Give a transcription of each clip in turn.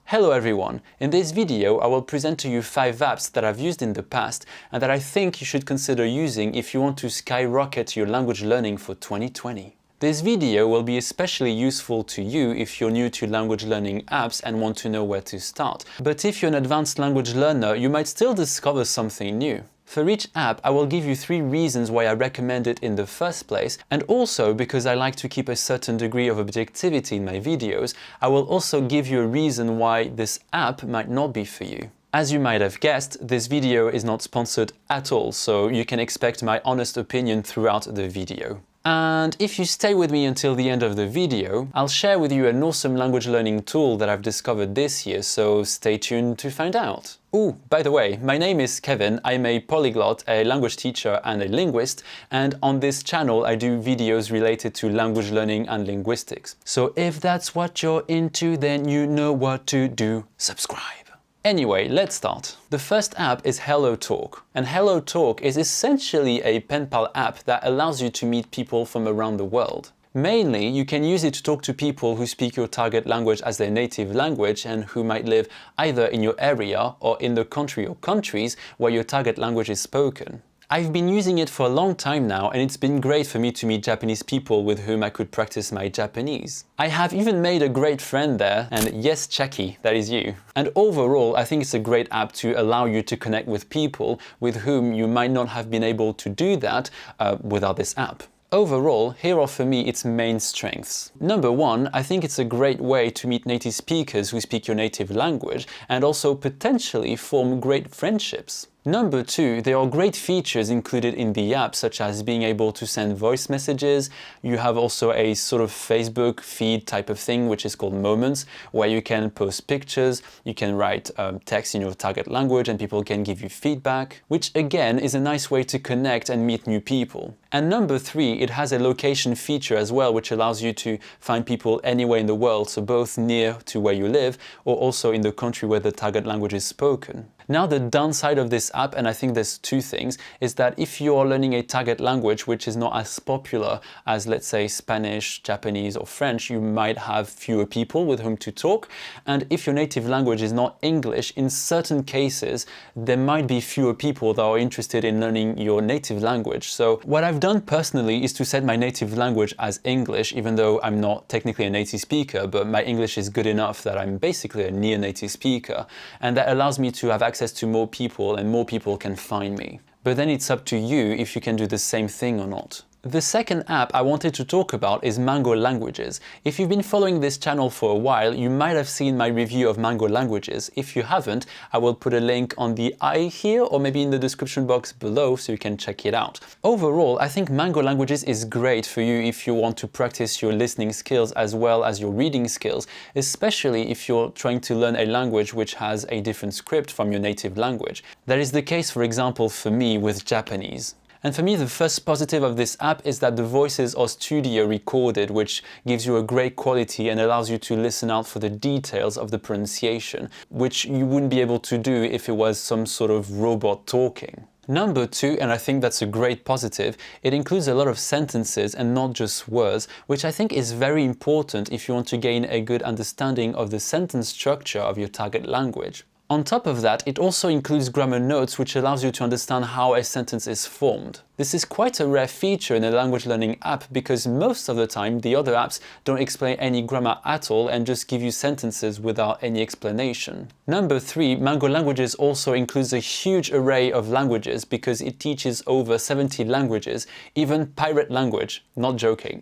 Hello everyone! In this video I will present to you 5 apps that I've used in the past and that I think you should consider using if you want to skyrocket your language learning for 2020. This video will be especially useful to you if you're new to language learning apps and want to know where to start. But if you're an advanced language learner, you might still discover something new. For each app, I will give you 3 reasons why I recommend it in the first place, and also because I like to keep a certain degree of objectivity in my videos, I will also give you a reason why this app might not be for you. As you might have guessed, this video is not sponsored at all, so you can expect my honest opinion throughout the video. And if you stay with me until the end of the video, I'll share with you an awesome language learning tool that I've discovered this year, so stay tuned to find out. Ooh, by the way, my name is Kevin, I'm a polyglot, a language teacher and a linguist, and on this channel I do videos related to language learning and linguistics. So if that's what you're into, then you know what to do. Subscribe! Anyway, let's start. The first app is HelloTalk, and HelloTalk is essentially a pen pal app that allows you to meet people from around the world. Mainly, you can use it to talk to people who speak your target language as their native language and who might live either in your area or in the country or countries where your target language is spoken. I've been using it for a long time now, and it's been great for me to meet Japanese people with whom I could practice my Japanese. I have even made a great friend there, and yes, Chucky, that is you. And overall, I think it's a great app to allow you to connect with people with whom you might not have been able to do that without this app. Overall, here are for me its main strengths. Number 1, I think it's a great way to meet native speakers who speak your native language and also potentially form great friendships. Number 2, there are great features included in the app, such as being able to send voice messages. You have also a sort of Facebook feed type of thing, which is called Moments, where you can post pictures, you can write text in your target language and people can give you feedback, which again is a nice way to connect and meet new people. And number 3, it has a location feature as well, which allows you to find people anywhere in the world, so both near to where you live or also in the country where the target language is spoken. Now the downside of this app, and I think there's 2 things, is that if you're learning a target language which is not as popular as, let's say, Spanish, Japanese or French, you might have fewer people with whom to talk. And if your native language is not English, in certain cases there might be fewer people that are interested in learning your native language. So what I've done personally is to set my native language as English, even though I'm not technically a native speaker, but my English is good enough that I'm basically a near native speaker, and that allows me to have access to more people and more people can find me. But then it's up to you if you can do the same thing or not. The second app I wanted to talk about is Mango Languages. If you've been following this channel for a while, you might have seen my review of Mango Languages. If you haven't, I will put a link on the I here or maybe in the description box below so you can check it out. Overall, I think Mango Languages is great for you if you want to practice your listening skills as well as your reading skills, especially if you're trying to learn a language which has a different script from your native language. That is the case, for example, for me with Japanese. And for me, the first positive of this app is that the voices are studio recorded, which gives you a great quality and allows you to listen out for the details of the pronunciation, which you wouldn't be able to do if it was some sort of robot talking. Number 2, and I think that's a great positive, it includes a lot of sentences and not just words, which I think is very important if you want to gain a good understanding of the sentence structure of your target language. On top of that, it also includes grammar notes, which allows you to understand how a sentence is formed. This is quite a rare feature in a language learning app because most of the time the other apps don't explain any grammar at all and just give you sentences without any explanation. Number 3, Mango Languages also includes a huge array of languages because it teaches over 70 languages, even pirate language, not joking.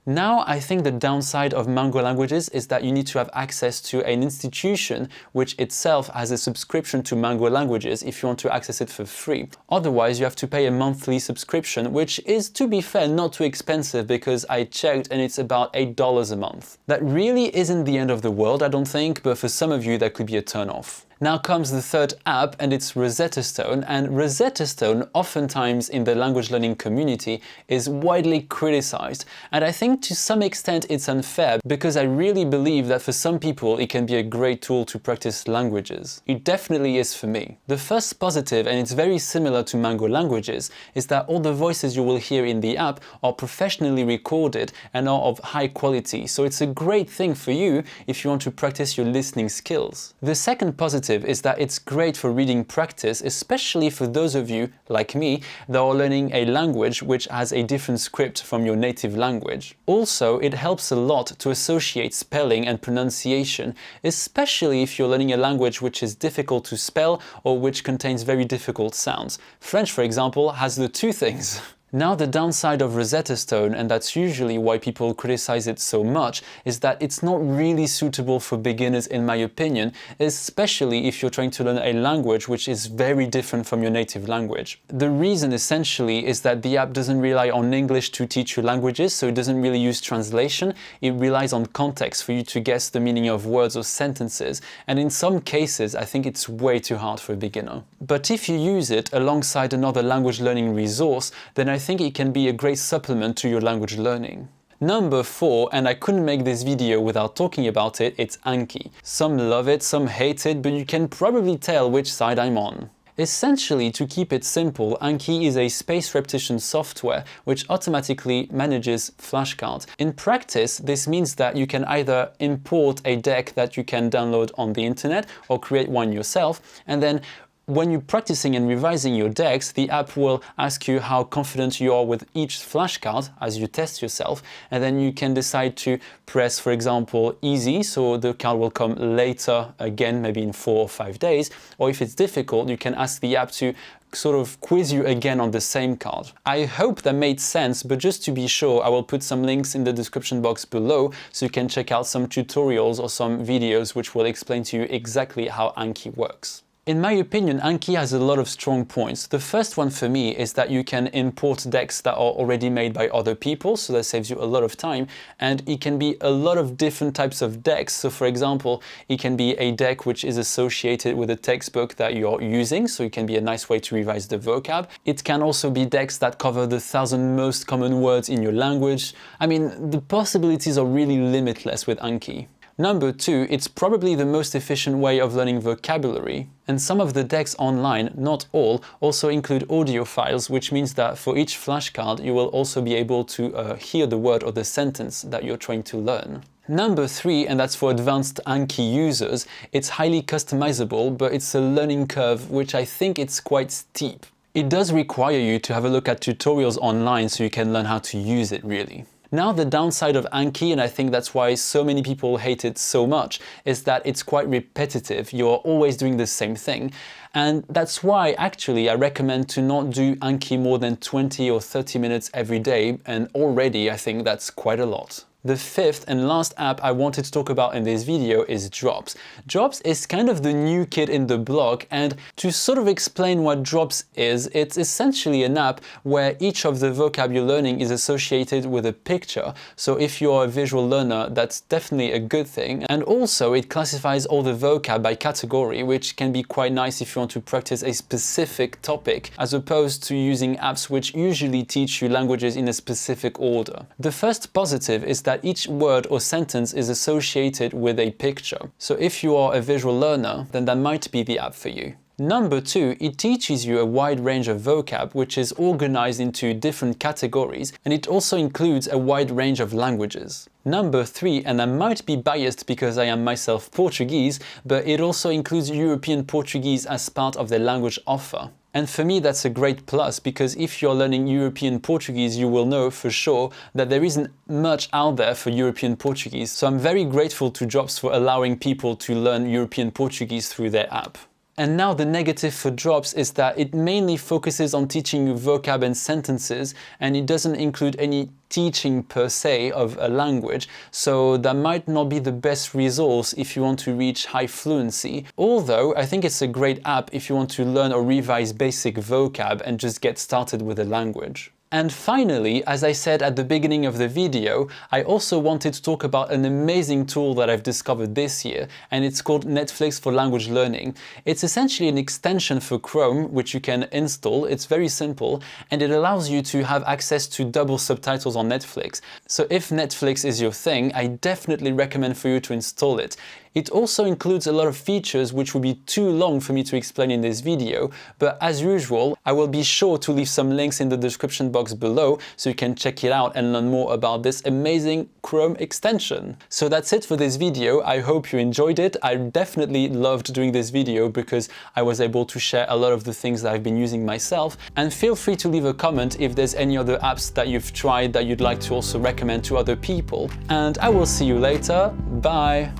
Now, I think the downside of Mango Languages is that you need to have access to an institution which itself has a subscription to Mango Languages if you want to access it for free. Otherwise, you have to pay a monthly subscription, which is, to be fair, not too expensive because I checked and it's about $8 a month. That really isn't the end of the world, I don't think, but for some of you that could be a turn-off. Now comes the third app, and it's Rosetta Stone. And Rosetta Stone, oftentimes in the language learning community, is widely criticized. And I think to some extent it's unfair, because I really believe that for some people it can be a great tool to practice languages. It definitely is for me. The first positive, and it's very similar to Mango Languages, is that all the voices you will hear in the app are professionally recorded and are of high quality. So it's a great thing for you if you want to practice your listening skills. The second positive is that it's great for reading practice, especially for those of you, like me, that are learning a language which has a different script from your native language. Also, it helps a lot to associate spelling and pronunciation, especially if you're learning a language which is difficult to spell or which contains very difficult sounds. French, for example, has the two things. Now, the downside of Rosetta Stone, and that's usually why people criticize it so much, is that it's not really suitable for beginners in my opinion, especially if you're trying to learn a language which is very different from your native language. The reason essentially is that the app doesn't rely on English to teach you languages, so it doesn't really use translation. It relies on context for you to guess the meaning of words or sentences, and in some cases I think it's way too hard for a beginner. But if you use it alongside another language learning resource, then I think it can be a great supplement to your language learning. Number 4, and I couldn't make this video without talking about it, it's Anki. Some love it, some hate it, but you can probably tell which side I'm on. Essentially, to keep it simple, Anki is a space repetition software which automatically manages flashcards. In practice, this means that you can either import a deck that you can download on the internet or create one yourself, and then when you're practicing and revising your decks, the app will ask you how confident you are with each flashcard as you test yourself, and then you can decide to press, for example, easy, so the card will come later again, maybe in 4 or 5 days, or if it's difficult, you can ask the app to sort of quiz you again on the same card. I hope that made sense, but just to be sure, I will put some links in the description box below so you can check out some tutorials or some videos which will explain to you exactly how Anki works. In my opinion, Anki has a lot of strong points. The first one for me is that you can import decks that are already made by other people, so that saves you a lot of time, and it can be a lot of different types of decks. So for example, it can be a deck which is associated with a textbook that you're using, so it can be a nice way to revise the vocab. It can also be decks that cover the 1,000 most common words in your language. I mean, the possibilities are really limitless with Anki. Number 2, it's probably the most efficient way of learning vocabulary. And some of the decks online, not all, also include audio files, which means that for each flashcard you will also be able to hear the word or the sentence that you're trying to learn. Number 3, and that's for advanced Anki users, it's highly customizable, but it's a learning curve which I think it's quite steep. It does require you to have a look at tutorials online so you can learn how to use it really. Now, the downside of Anki, and I think that's why so many people hate it so much, is that it's quite repetitive. You're always doing the same thing. And that's why actually I recommend to not do Anki more than 20 or 30 minutes every day, and already I think that's quite a lot. The fifth and last app I wanted to talk about in this video is Drops. Drops is kind of the new kid in the block, and to sort of explain what Drops is, it's essentially an app where each of the vocab you're learning is associated with a picture. So if you're a visual learner, that's definitely a good thing. And also it classifies all the vocab by category, which can be quite nice if you want to practice a specific topic, as opposed to using apps which usually teach you languages in a specific order. The first positive is that each word or sentence is associated with a picture. So if you are a visual learner, then that might be the app for you. Number 2, it teaches you a wide range of vocab, which is organized into different categories, and it also includes a wide range of languages. Number 3, and I might be biased because I am myself Portuguese, but it also includes European Portuguese as part of the language offer. And for me, that's a great plus, because if you're learning European Portuguese, you will know for sure that there isn't much out there for European Portuguese. So I'm very grateful to Drops for allowing people to learn European Portuguese through their app. And now the negative for Drops is that it mainly focuses on teaching you vocab and sentences, and it doesn't include any teaching per se of a language, so that might not be the best resource if you want to reach high fluency. Although I think it's a great app if you want to learn or revise basic vocab and just get started with a language. And finally, as I said at the beginning of the video, I also wanted to talk about an amazing tool that I've discovered this year, and it's called Netflix for language learning. It's essentially an extension for Chrome, which you can install. It's very simple, and it allows you to have access to double subtitles on Netflix. So if Netflix is your thing, I definitely recommend for you to install it. It also includes a lot of features which would be too long for me to explain in this video, but as usual, I will be sure to leave some links in the description box below so you can check it out and learn more about this amazing Chrome extension. So that's it for this video. I hope you enjoyed it. I definitely loved doing this video because I was able to share a lot of the things that I've been using myself. And feel free to leave a comment if there's any other apps that you've tried that you'd like to also recommend to other people. And I will see you later. Bye!